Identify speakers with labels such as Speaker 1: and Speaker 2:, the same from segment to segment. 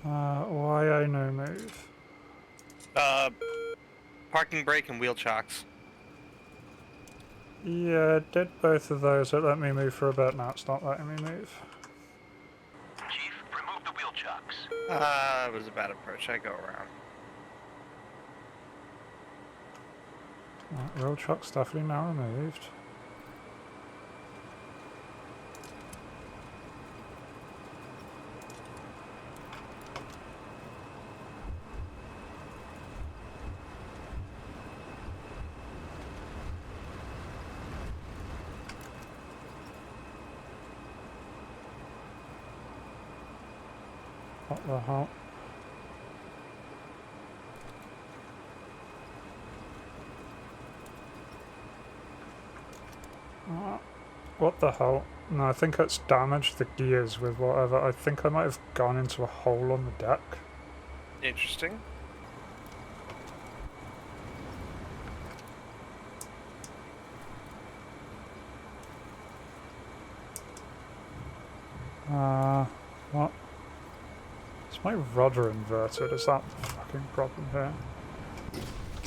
Speaker 1: Why I no move?
Speaker 2: Parking brake and wheel chocks.
Speaker 1: Yeah, it did both of those. It let me move for a bit, now it's not letting me move.
Speaker 3: Chief, remove the wheel chocks.
Speaker 2: It was a bad approach. I go around.
Speaker 1: Wheel chuck's definitely now removed. What the hell? What the hell? No, I think it's damaged the gears with whatever. I think I might have gone into a hole on the deck.
Speaker 2: Interesting.
Speaker 1: What? Is my rudder inverted? Is that the fucking problem here?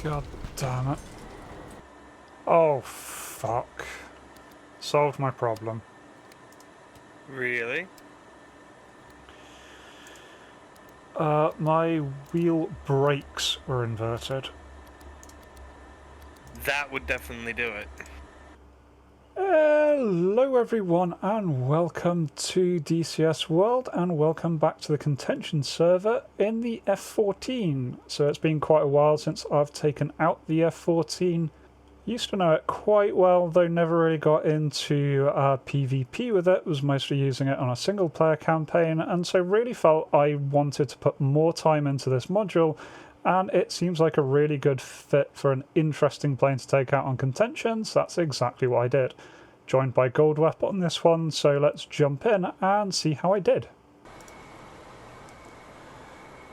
Speaker 1: God damn it. Oh, fuck. Solved my problem.
Speaker 2: Really?
Speaker 1: My wheel brakes were inverted.
Speaker 2: That would definitely do it.
Speaker 1: Hello everyone and welcome to DCS World and welcome back to the Contention server in the F14. So it's been quite a while since I've taken out the F14. Used to know it quite well, though never really got into PvP with it, was mostly using it on a single player campaign, and so really felt I wanted to put more time into this module, and it seems like a really good fit for an interesting plane to take out on Contention, so that's exactly what I did. Joined by Goldwep on this one, so let's jump in and see how I did.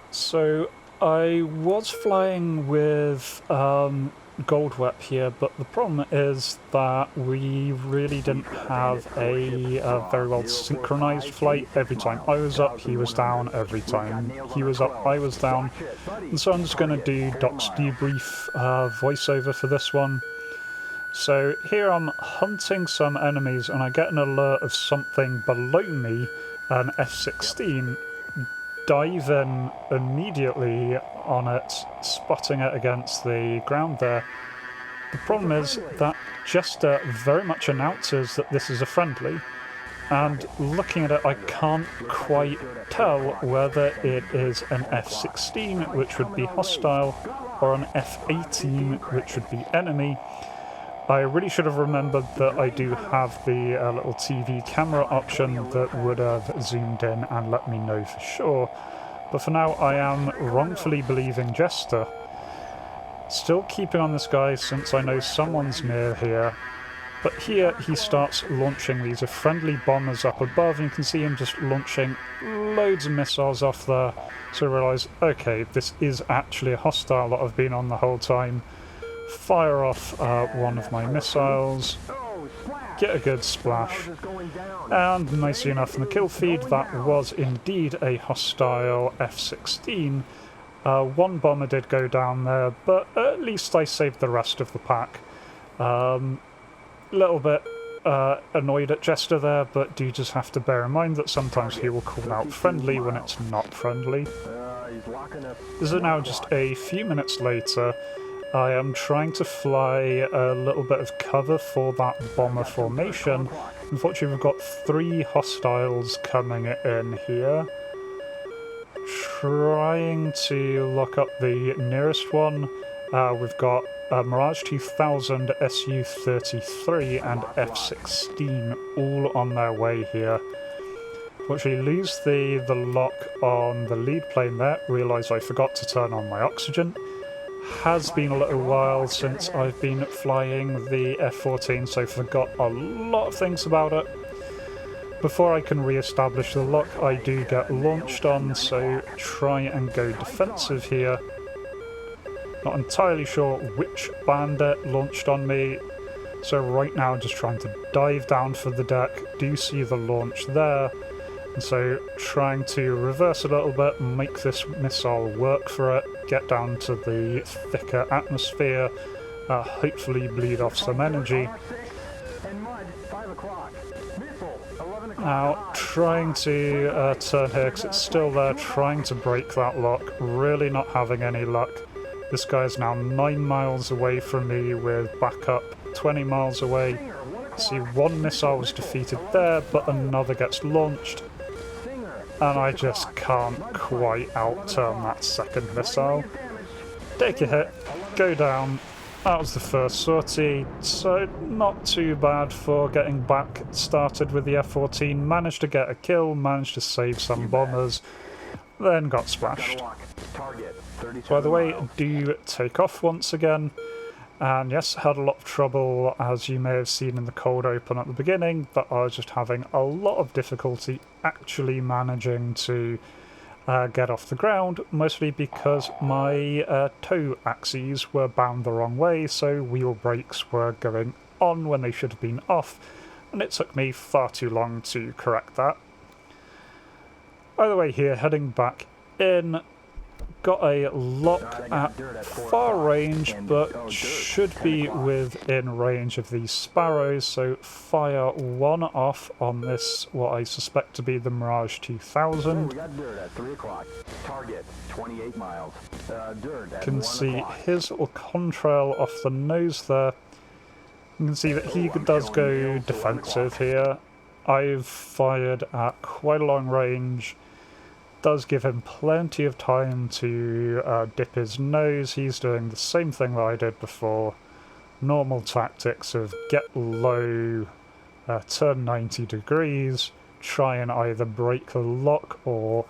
Speaker 1: So I was flying with Goldwep here, but the problem is that we really didn't have a very well synchronized flight. Every time I was up, he was down. Every time he was up, I was down. And so I'm just going to do Doc's debrief voiceover for this one. So here I'm hunting some enemies and I get an alert of something below me, an F-16. Dive in immediately on it, spotting it against the ground there. The problem is that Jester very much announces that this is a friendly, and looking at it I can't quite tell whether it is an F-16, which would be hostile, or an F-18, which would be enemy. I really should have remembered that I do have the little TV camera option that would have zoomed in and let me know for sure. But for now, I am wrongfully believing Jester. Still keeping on this guy since I know someone's near here. But here he starts launching these friendly bombers up above, and you can see him just launching loads of missiles off there. So I realise, okay, this is actually a hostile that I've been on the whole time. Fire off one of my missiles, get a good splash, and nicely enough in the kill feed that was indeed a hostile F-16. One bomber did go down there, but at least I saved the rest of the pack. Little bit annoyed at Jester there, but do just have to bear in mind that sometimes he will call out friendly when it's not friendly. This is now just a few minutes later. I am trying to fly a little bit of cover for that bomber formation. Unfortunately, we've got 3 hostiles coming in here. Trying to lock up the nearest one. We've got Mirage 2000, Su-33 and F-16 all on their way here. Unfortunately, lose the lock on the lead plane there. Realise I forgot to turn on my oxygen. Has been a little while since I've been flying the F-14, so forgot a lot of things about it. Before I can re-establish the lock, I do get launched on, so try and go defensive here. Not entirely sure which bandit launched on me, so right now just trying to dive down for the deck. Do see the launch there, And so trying to reverse a little bit, make this missile work for it, get down to the thicker atmosphere, hopefully bleed off some energy. Now, trying to turn here because it's still there, trying to break that lock, really not having any luck. This guy's now 9 miles away from me with backup 20 miles away. See, one missile was defeated there, but another gets launched. And I just can't quite outturn that second missile. Take a hit, go down. That was the first sortie, so not too bad for getting back started with the F-14. Managed to get a kill, managed to save some bombers, then got splashed. By the way, do take off once again. And yes, had a lot of trouble, as you may have seen in the cold open at the beginning, but I was just having a lot of difficulty actually managing to get off the ground, mostly because my toe axes were bound the wrong way, so wheel brakes were going on when they should have been off, and it took me far too long to correct that. Either way here, heading back in, got a lock at far range, but should be within range of these Sparrows, so fire one off on this, what I suspect to be the Mirage 2000.
Speaker 3: We got dirt at 3 o'clock. Target, 28 miles. Dirt at
Speaker 1: Can
Speaker 3: 1
Speaker 1: see
Speaker 3: o'clock.
Speaker 1: his little contrail off the nose there. You can see that he does go defensive here. I've fired at quite a long range. Does give him plenty of time to dip his nose. He's doing the same thing that I did before. Normal tactics of get low, turn 90 degrees, try and either break the lock or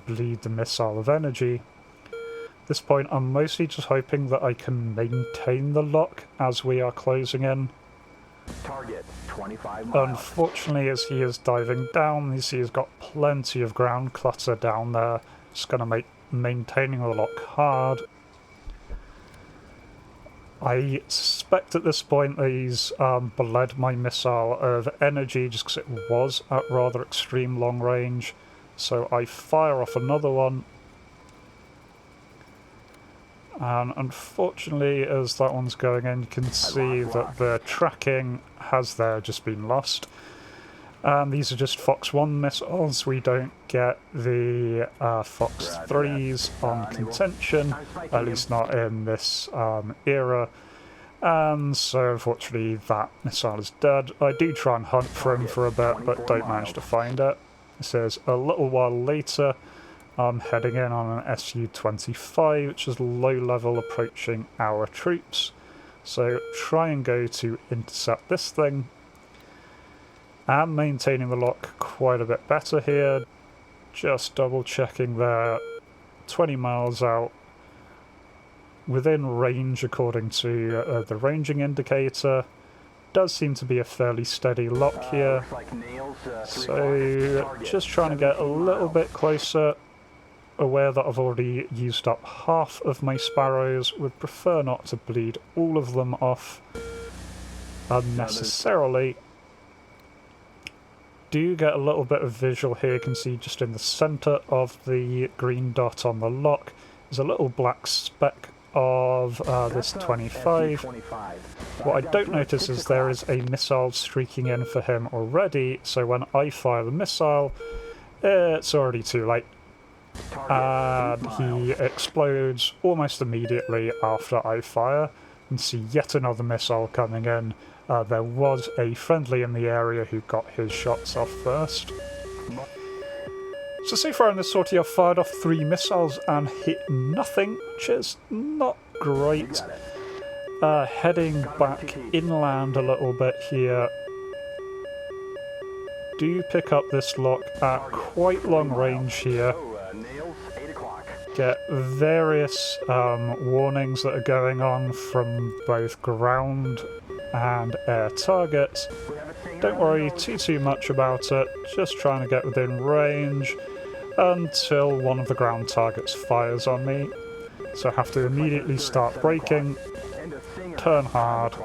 Speaker 1: bleed the missile of energy. At this point I'm mostly just hoping that I can maintain the lock as we are closing in.
Speaker 3: Target, 25 miles.
Speaker 1: Unfortunately, as he is diving down, you see he's got plenty of ground clutter down there. It's going to make maintaining the lock hard. I suspect at this point that he's bled my missile of energy just because it was at rather extreme long range. So I fire off another one. And unfortunately, as that one's going in, you can see that the tracking has there just been lost. And these are just Fox 1 missiles. We don't get the Fox 3s on Contention, at least not in this era. And so unfortunately that missile is dead. I do try and hunt for him for a bit, but don't manage to find it. It says a little while later, I'm heading in on an Su-25, which is low level, approaching our troops. So try and go to intercept this thing. I'm maintaining the lock quite a bit better here. Just double checking there, 20 miles out. Within range according to the ranging indicator. Does seem to be a fairly steady lock here. So just trying to get a little bit closer. Aware that I've already used up half of my Sparrows, would prefer not to bleed all of them off unnecessarily. Do get a little bit of visual here. You can see just in the centre of the green dot on the lock is a little black speck of this 25. What I don't notice is there is a missile streaking in for him already, so when I fire the missile, it's already too late. And he explodes almost immediately after I fire. And see yet another missile coming in. There was a friendly in the area who got his shots off first. So far in this sortie I've fired off 3 missiles and hit nothing, which is not great. Heading back inland a little bit here. Do pick up this lock at quite long range here. Get various warnings that are going on from both ground and air targets. Don't worry too much about it, just trying to get within range until one of the ground targets fires on me. So I have to immediately start braking, turn hard,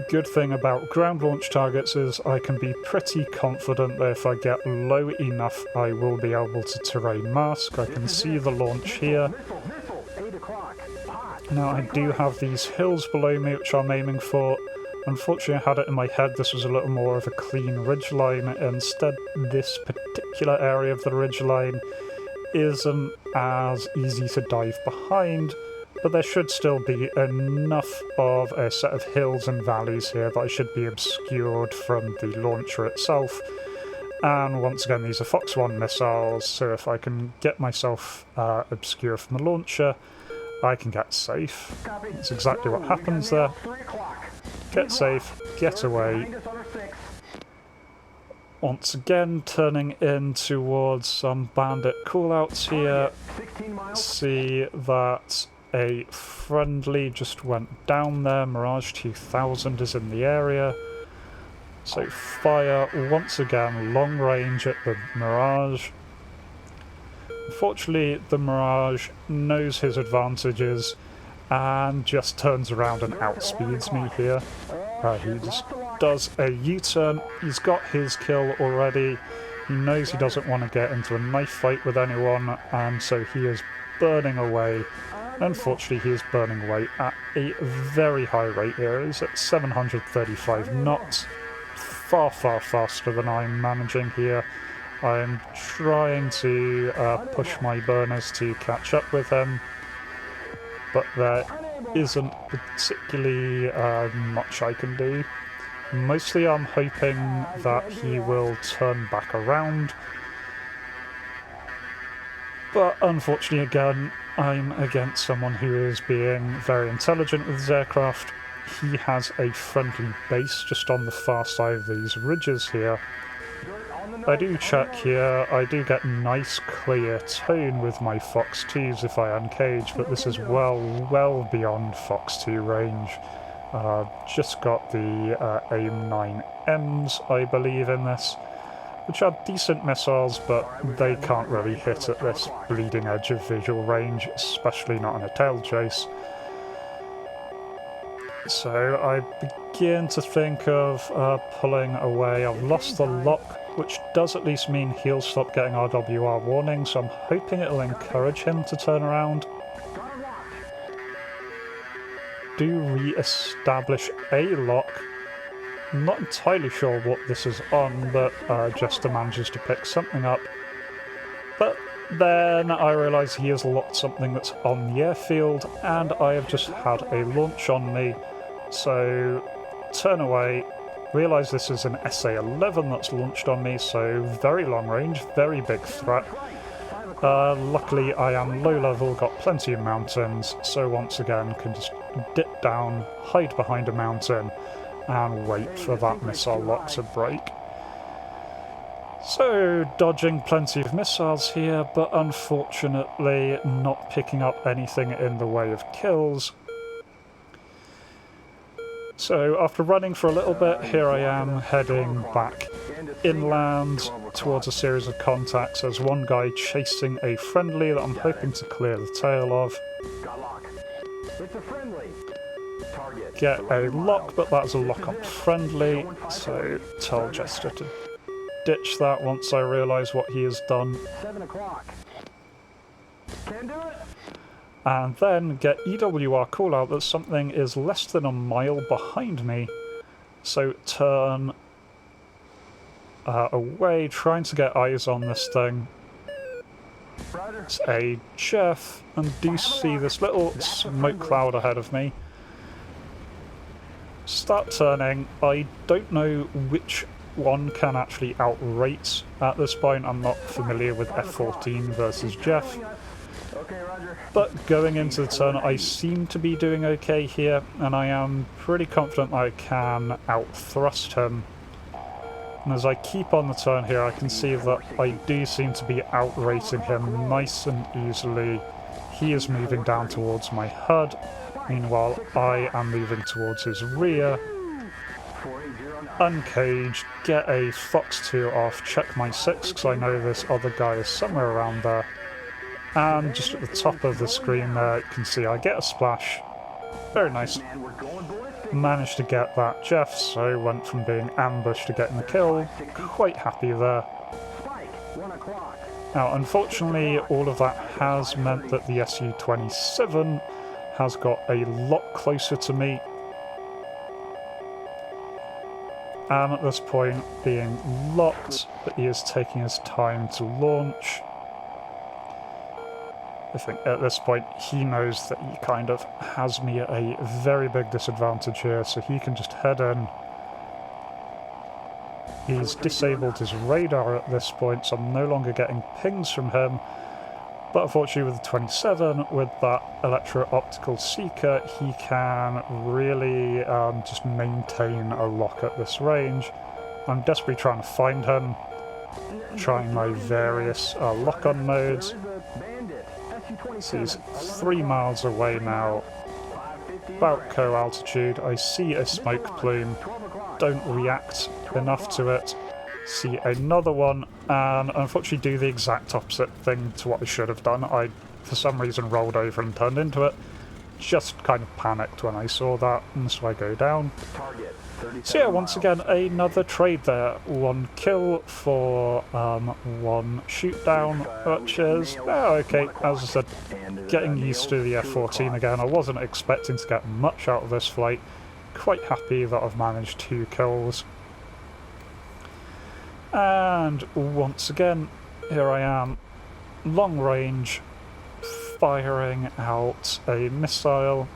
Speaker 1: good thing about ground launch targets is I can be pretty confident that if I get low enough I will be able to terrain mask. I can see the launch here.
Speaker 3: Missile, 8 o'clock. Hot.
Speaker 1: Now I do have these hills below me which I'm aiming for. Unfortunately I had it in my head this was a little more of a clean ridgeline. Instead this particular area of the ridgeline isn't as easy to dive behind, but there should still be enough of a set of hills and valleys here that I should be obscured from the launcher itself. And once again these are Fox 1 missiles, so if I can get myself obscure from the launcher I can get safe. That's exactly what happens there. Get safe, get away. Once again, turning in towards some bandit callouts here. See that a friendly just went down there. Mirage 2000 is in the area. So fire once again, long range at the Mirage. Unfortunately, the Mirage knows his advantages and just turns around and outspeeds me here. He just does a U-turn. He's got his kill already. He knows he doesn't want to get into a knife fight with anyone, and so he is burning away. Unfortunately, he is burning away at a very high rate here. He's at 735 knots. Far, far faster than I'm managing here. I'm trying to push my burners to catch up with him, but there isn't particularly much I can do. Mostly I'm hoping that he will turn back around, but unfortunately again I'm against someone who is being very intelligent with his aircraft. He has a friendly base just on the far side of these ridges here. I do check here, I do get nice clear tone with my Fox 2s if I uncage, but this is well beyond Fox 2 range. Just got the AIM-9Ms, I believe, in this, which are decent missiles, but they can't really hit at this bleeding edge of visual range, especially not in a tail chase. So I begin to think of pulling away. I've lost the lock, which does at least mean he'll stop getting RWR warning, so I'm hoping it'll encourage him to turn around. Do re-establish a lock. I'm not entirely sure what this is on, but Jester manages to pick something up. But then I realise he has locked something that's on the airfield, and I have just had a launch on me. So turn away, realise this is an SA-11 that's launched on me, so very long range, very big threat. Luckily I am low level, got plenty of mountains, so once again can just dip down, hide behind a mountain, and wait for that missile lock to break. So dodging plenty of missiles here, but unfortunately not picking up anything in the way of kills. So after running for a little bit, here I am heading back inland towards a series of contacts. There's one guy chasing a friendly that I'm hoping to clear the tail of. Get a lock, but that's a lock on friendly, so tell Jester to ditch that once I realise what he has done.
Speaker 3: 7 o'clock. Can do it.
Speaker 1: And then get EWR call out that something is less than a mile behind me. So turn away, trying to get eyes on this thing. It's a Jeff, and do see this little smoke cloud ahead of me. Start turning. I don't know which one can actually outrate at this point. I'm not familiar with F-14 versus Jeff. But going into the turn, I seem to be doing okay here, and I am pretty confident I can outthrust him. And as I keep on the turn here, I can see that I do seem to be outrating him nice and easily. He is moving down towards my HUD, meanwhile I am moving towards his rear. Uncaged, get a Fox 2 off, check my 6 because I know this other guy is somewhere around there. And just at the top of the screen there, you can see I get a splash. Very nice. managed to get that Jeff, so went from being ambushed to getting the kill. Quite happy there.
Speaker 3: Spike, 1 o'clock.
Speaker 1: Now, unfortunately, all of that has meant that the Su-27 has got a lot closer to me. And at this point, being locked, but he is taking his time to launch. I think at this point, he knows that he kind of has me at a very big disadvantage here, so he can just head in. He's disabled his radar at this point, so I'm no longer getting pings from him. But unfortunately with the 27, with that electro-optical seeker, he can really just maintain a lock at this range. I'm desperately trying to find him, trying my various lock-on modes. So he's 3 miles away now, about co-altitude. I see a smoke plume, don't react enough to it. See another one, and unfortunately do the exact opposite thing to what I should have done. I, for some reason, rolled over and turned into it. Just kind of panicked when I saw that, and so I go down. So yeah, once again, another trade there. 1 kill for 1 shoot down, which is, okay, as I said, getting used to the F-14 again. I wasn't expecting to get much out of this flight. Quite happy that I've managed 2 kills. And once again, here I am, long range, firing out a missile.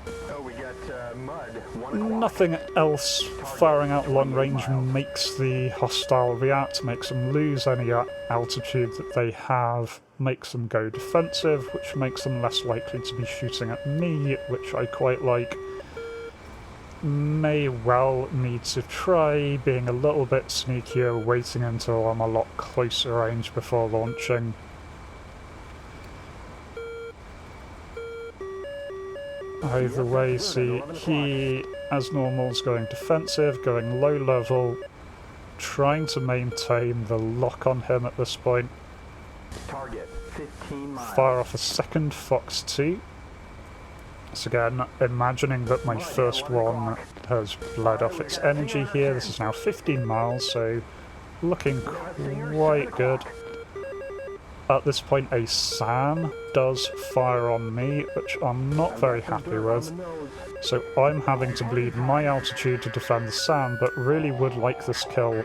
Speaker 1: Nothing else firing out long range makes the hostile react, makes them lose any altitude that they have, makes them go defensive, which makes them less likely to be shooting at me, which I quite like. May well need to try being a little bit sneakier, waiting until I'm a lot closer range before launching. Either way, see, he, as normal, is going defensive, going low level, trying to maintain the lock on him at this point.
Speaker 3: Target 15 miles.
Speaker 1: Fire off a second Fox 2. So again, imagining that my first one has bled off its energy here. This is now 15 miles, so looking quite good. At this point, a SAM does fire on me, which I'm not very happy with. So I'm having to bleed my altitude to defend the SAM, but really would like this kill.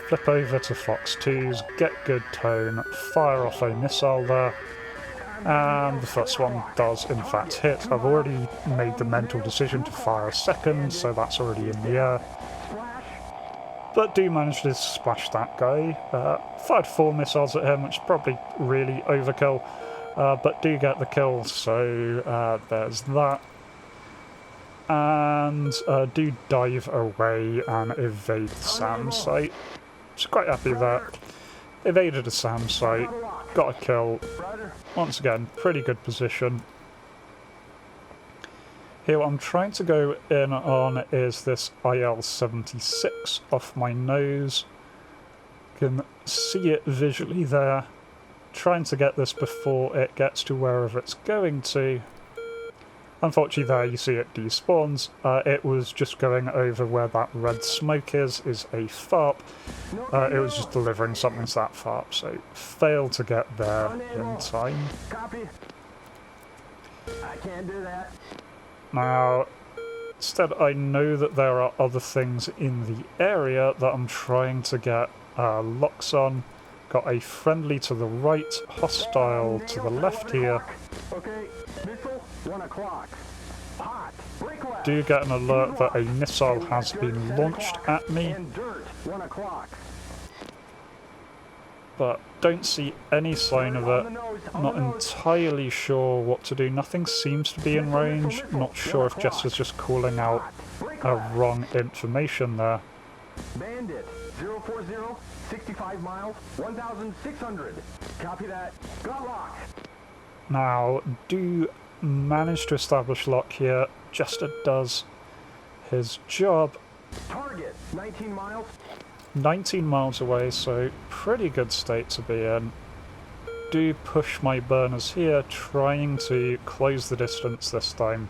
Speaker 1: Flip over to Fox 2s, get good tone, fire off a missile there. And the first one does in fact hit. I've already made the mental decision to fire a second, so that's already in the air. But do manage to splash that guy. Fired 4 missiles at him, which is probably really overkill. But do get the kill, so there's that. And do dive away and evade the SAM site. So quite happy there. Evaded a SAM site, got a kill. Once again, pretty good position. Here what I'm trying to go in on is this IL-76 off my nose. You can see it visually there. Trying to get this before it gets to wherever it's going to. Unfortunately there you see it despawns. It was just going over where that red smoke is a FARP. It was just delivering something to that FARP, so failed to get there in time.
Speaker 3: Copy. I can't do that.
Speaker 1: Now, instead I know that there are other things in the area that I'm trying to get locks on. Got a friendly to the right, hostile to the left here.
Speaker 3: Okay, missile, 1 o'clock. Hot, break left.
Speaker 1: Do get an alert that a missile has been launched at me,
Speaker 3: And dirt, 1 o'clock.
Speaker 1: but don't see any sign of it. Not entirely sure what to do. Nothing seems to be in range. Not sure if Jess was just calling out wrong information there.
Speaker 3: Bandit, 040, 65 miles, 1,600. Copy that. Got locked.
Speaker 1: Now, do manage to establish lock here. Jester does his job.
Speaker 3: Target, 19 miles.
Speaker 1: 19 miles away, so pretty good state to be in. Do push my burners here, trying to close the distance this time.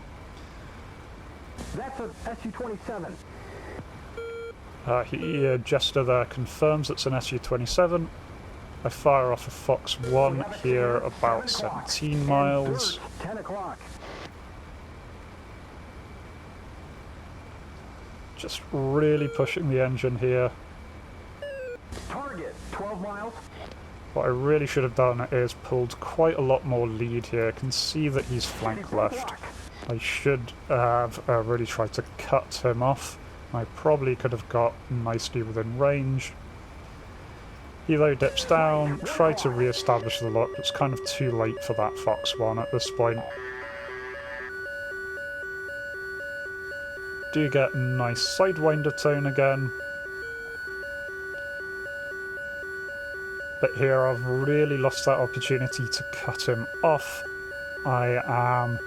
Speaker 3: That's a SU-27.
Speaker 1: He gesture there confirms it's an SU-27. I fire off a Fox 1 here about 17 miles.
Speaker 3: 10 o'clock.
Speaker 1: Just really pushing the engine here.
Speaker 3: Target, 12 miles.
Speaker 1: What I really should have done is pulled quite a lot more lead here. I can see that he's flank left. I should have really tried to cut him off. I probably could have got nicely within range. Helo dips down, try to re-establish the lock, but it's kind of too late for that Fox 1 at this point. Do get a nice sidewinder tone again. But here I've really lost that opportunity to cut him off. I am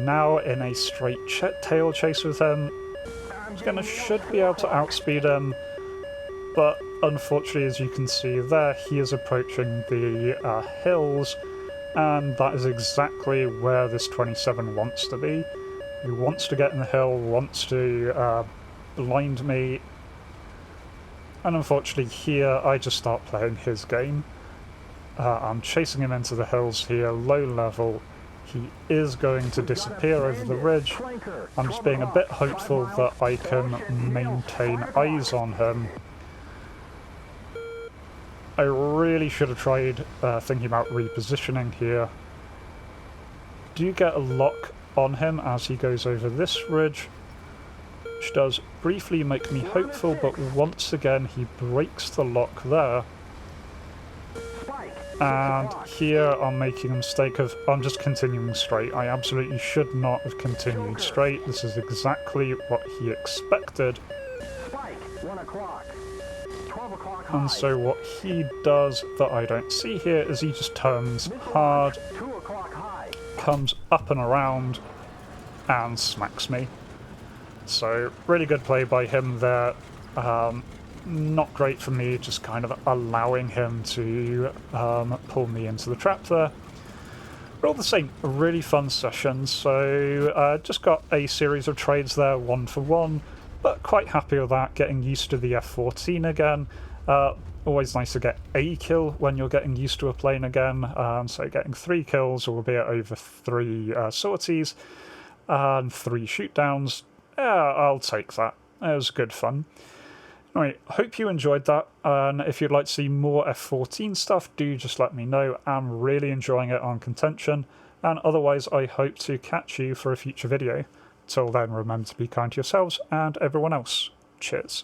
Speaker 1: now in a straight tail chase with him. Should be able to outspeed him, but unfortunately, as you can see there, he is approaching the hills, and that is exactly where this 27 wants to be. He wants to get in the hill, wants to blind me, and unfortunately here I just start playing his game. I'm chasing him into the hills here, low level. He is going to disappear over the ridge. I'm just being a bit hopeful that I can maintain eyes on him. I really should have tried thinking about repositioning here. Do get a lock on him as he goes over this ridge, which does briefly make me hopeful, but once again he breaks the lock there. And here I'm making a mistake of, I'm just continuing straight. I absolutely should not have continued straight. This is exactly what he expected. And so what he does that I don't see here is he just turns hard, comes up and around, and smacks me. So really good play by him there. Not great for me, just kind of allowing him to pull me into the trap there. But all the same, a really fun session. So just got a series of trades there, 1 for 1, but quite happy with that, getting used to the F-14 again. Always nice to get a kill when you're getting used to a plane again. So getting 3 kills, albeit over 3 sorties, and 3 shootdowns. Yeah, I'll take that. It was good fun. Anyway, hope you enjoyed that, and if you'd like to see more F-14 stuff, do just let me know. I'm really enjoying it on Contention, and otherwise I hope to catch you for a future video. Till then, remember to be kind to yourselves and everyone else. Cheers.